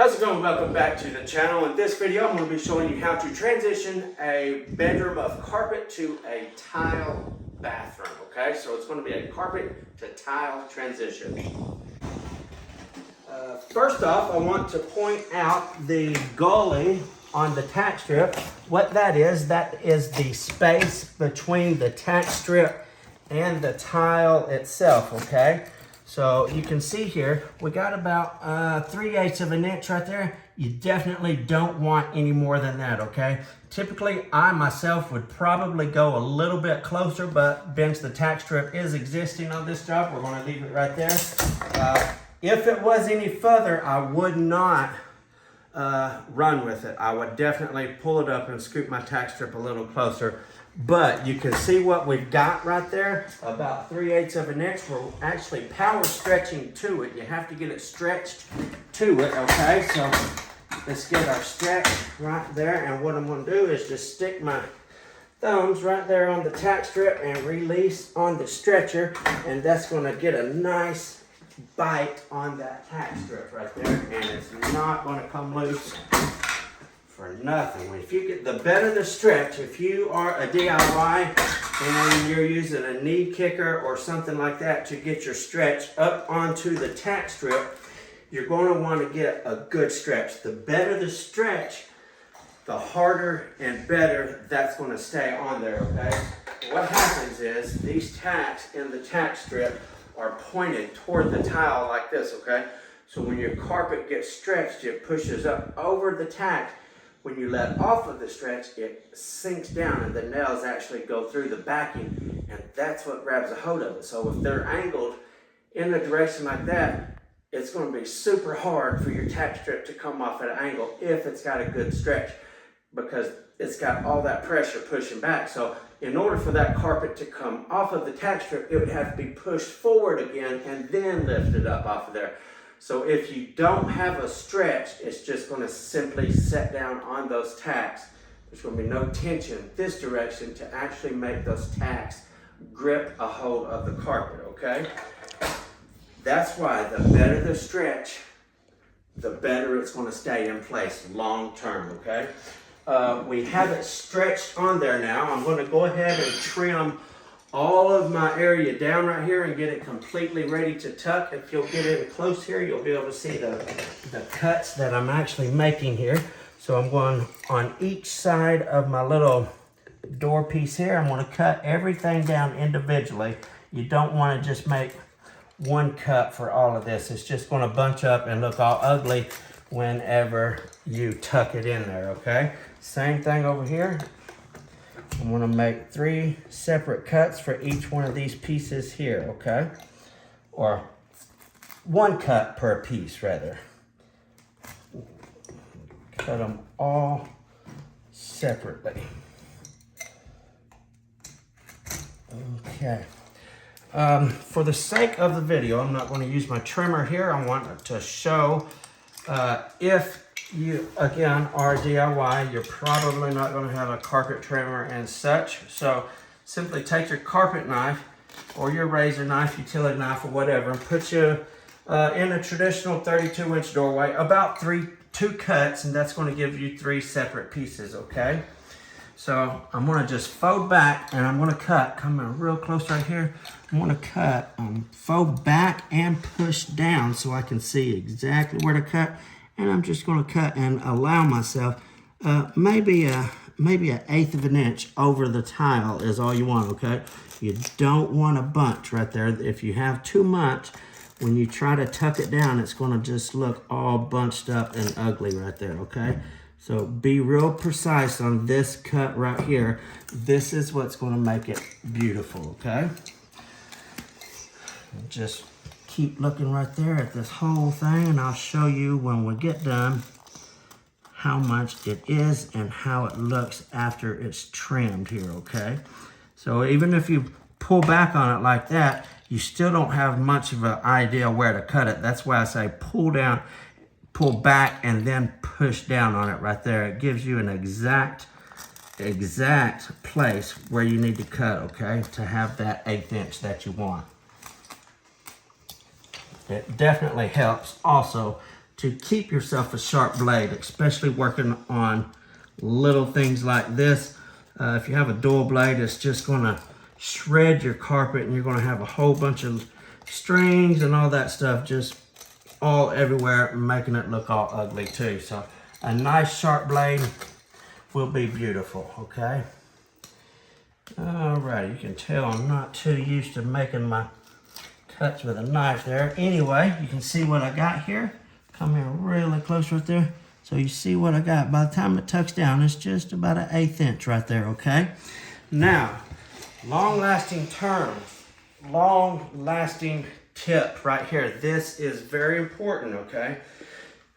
How's it going? Welcome back to the channel. In this video, I'm going to be showing you how to transition a bedroom of carpet to a tile bathroom. Okay, so it's going to be a carpet to tile transition. First off, I want to point out the gully on the tack strip. What that is the space between the tack strip and the tile itself, okay? So you can see here, we got about 3/8 of an inch right there. You definitely don't want any more than that, okay? Typically, I myself would probably go a little bit closer, but since the tack strip is existing on this job, we're gonna leave it right there. If it was any further, I would not run with it. I would definitely pull it up and scoop my tack strip a little closer. But you can see what we've got right there, about 3/8 of an inch. We're actually power stretching to it. You have to get it stretched to it, okay? So let's get our stretch right there. And what I'm gonna do is just stick my thumbs right there on the tack strip and release on the stretcher. And that's gonna get a nice bite on that tack strip right there. And it's not gonna come loose for nothing. If you get the better the stretch, if you are a DIY and you're using a knee kicker or something like that to get your stretch up onto the tack strip, you're going to want to get a good stretch. The better the stretch, the harder and better that's going to stay on there, okay? What happens is these tacks in the tack strip are pointed toward the tile like this, okay? So when your carpet gets stretched, it pushes up over the tack. When you let off of the stretch, it sinks down and the nails actually go through the backing, and that's what grabs a hold of it. So if they're angled in a direction like that, it's going to be super hard for your tack strip to come off at an angle if it's got a good stretch, because it's got all that pressure pushing back. So in order for that carpet to come off of the tack strip, it would have to be pushed forward again and then lifted up off of there. So if you don't have a stretch, it's just going to simply set down on those tacks. There's going to be no tension this direction to actually make those tacks grip a hold of the carpet, okay? That's why the better the stretch, the better it's going to stay in place long term, okay? We have it stretched on there now. I'm going to go ahead and trim all of my area down right here and get it completely ready to tuck. If you'll get in close here, you'll be able to see the cuts that I'm actually making here. So I'm going on each side of my little door piece here. I'm going to cut everything down individually. You don't want to just make one cut for all of this. It's just going to bunch up and look all ugly whenever you tuck it in there, okay? Same thing over here. I'm going to make 3 separate cuts for each one of these pieces here, okay? Or 1 cut per piece, rather. Cut them all separately. Okay. For the sake of the video, I'm not going to use my trimmer here. I want to show if you, again, are DIY, you're probably not going to have a carpet trimmer and such. So simply take your carpet knife or your razor knife, utility knife, or whatever, and put you in a traditional 32-inch doorway, about 2 cuts, and that's going to give you 3 separate pieces, okay? So I'm going to just fold back, and I'm going to cut, come in real close right here. I'm going to cut, fold back and push down so I can see exactly where to cut. And I'm just going to cut and allow myself maybe an 1/8 of an inch over the tile is all you want, okay? You don't want a bunch right there. If you have too much, when you try to tuck it down, it's going to just look all bunched up and ugly right there, okay? So be real precise on this cut right here. This is what's going to make it beautiful, okay? Just keep looking right there at this whole thing, and I'll show you when we get done how much it is and how it looks after it's trimmed here, okay? So even if you pull back on it like that, you still don't have much of an idea where to cut it. That's why I say pull down, pull back, and then push down on it right there. It gives you an exact place where you need to cut, okay, to have that 1/8 inch that you want. It definitely helps also to keep yourself a sharp blade, especially working on little things like this. If you have a dual blade, it's just gonna shred your carpet and you're gonna have a whole bunch of strings and all that stuff just all everywhere, making it look all ugly too. So a nice sharp blade will be beautiful, okay? Alright, you can tell I'm not too used to making my cuts with a knife there. Anyway, you can see what I got here. Come here really close right there. So you see what I got. By the time it tucks down, it's just about an 1/8 inch right there, okay? Now, long-lasting terms, long-lasting tip right here. This is very important, okay?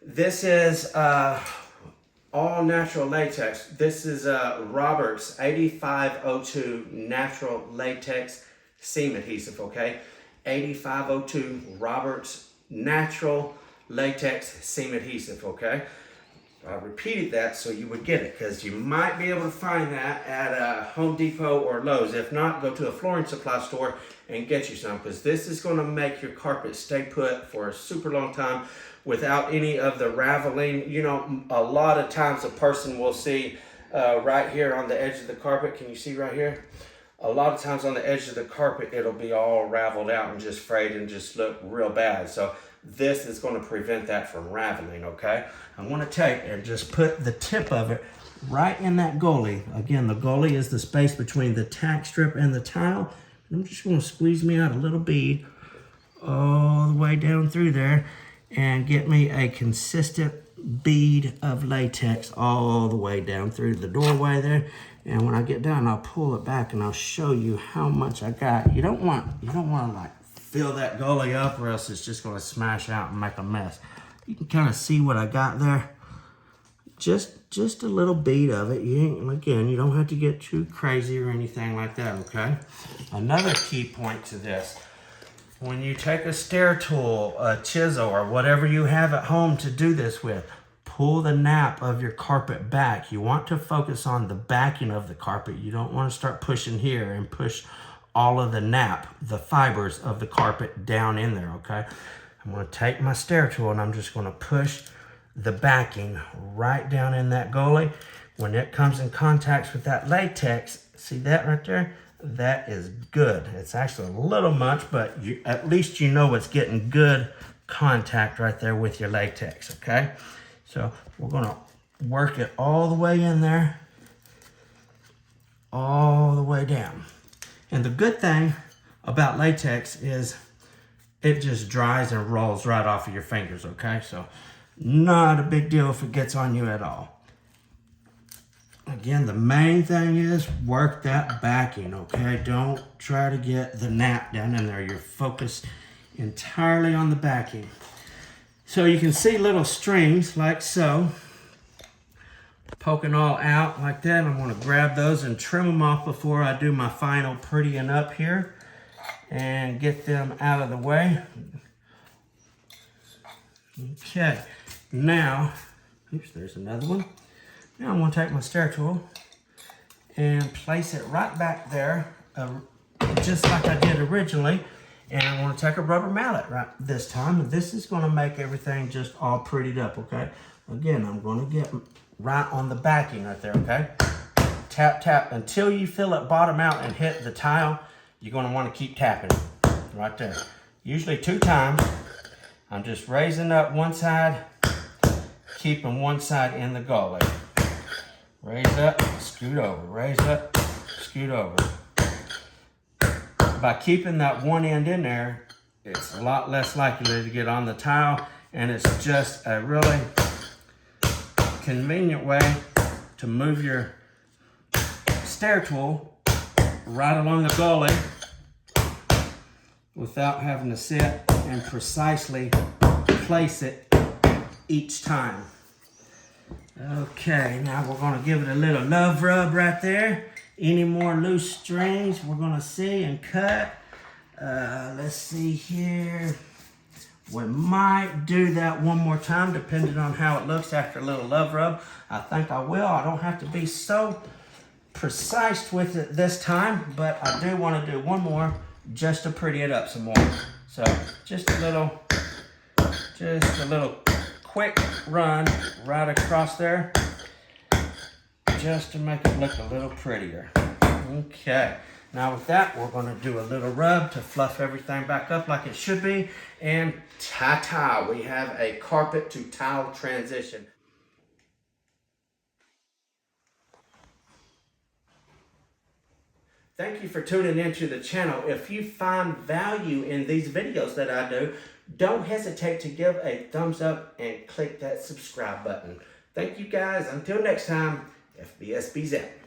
This is all natural latex. This is Robert's 8502 natural latex seam adhesive, okay? 8502 Robert's natural latex seam adhesive, okay? I repeated that so you would get it, because you might be able to find that at Home Depot or Lowe's. If not, go to a flooring supply store and get you some, because this is going to make your carpet stay put for a super long time without any of the raveling. You know, a lot of times a person will see right here on the edge of the carpet. Can you see right here? A lot of times on the edge of the carpet, it'll be all raveled out and just frayed and just look real bad. So this is going to prevent that from raveling, okay? I'm going to take and just put the tip of it right in that gully. Again, the gully is the space between the tack strip and the tile. I'm just going to squeeze me out a little bead all the way down through there and get me a consistent bead of latex all the way down through the doorway there. And when I get done, I'll pull it back and I'll show you how much I got. You don't want to like fill that gully up, or else it's just going to smash out and make a mess. You can kind of see what I got there. Just a little bead of it. Again, you don't have to get too crazy or anything like that, okay? Another key point to this: when you take a stair tool, a chisel, or whatever you have at home to do this with, pull the nap of your carpet back. You want to focus on the backing of the carpet. You don't want to start pushing here and push all of the nap, the fibers of the carpet down in there, okay? I'm going to take my stair tool and I'm just going to push the backing right down in that gully. When it comes in contact with that latex, see that right there? That is good. It's actually a little much, but at least you know it's getting good contact right there with your latex, okay? So we're going to work it all the way in there, all the way down. And the good thing about latex is it just dries and rolls right off of your fingers, okay? So not a big deal if it gets on you at all. Again, the main thing is work that backing, okay? Don't try to get the nap down in there. You're focused entirely on the backing. So you can see little strings like so, poking all out like that. I'm going to grab those and trim them off before I do my final prettying up here and get them out of the way. Okay, now, oops, there's another one. Now I'm going to take my stair tool and place it right back there, just like I did originally. And I'm going to take a rubber mallet right this time. And this is going to make everything just all prettied up, okay? Again, I'm going to get right on the backing right there, okay? Tap, tap until you feel it bottom out and hit the tile. You're going to want to keep tapping right there. Usually 2 times. I'm just raising up one side, keeping one side in the gully. Raise up, scoot over. Raise up, scoot over. By keeping that one end in there, it's a lot less likely to get on the tile, and it's just a really convenient way to move your stair tool right along the gully without having to sit and precisely place it each time. Okay, now we're going to give it a little love rub right there. Any more loose strings we're going to see and cut. Let's see here. We might do that one more time depending on how it looks after a little love rub. I think I will. I don't have to be so precise with it this time, but I do want to do one more just to pretty it up some more. So just a little quick run right across there just to make it look a little prettier. Okay, now with that, we're going to do a little rub to fluff everything back up like it should be. And ta-ta, we have a carpet to tile transition. Thank you for tuning into the channel. If you find value in these videos that I do, don't hesitate to give a thumbs up and click that subscribe button. Thank you guys. Until next time, FBSB's out.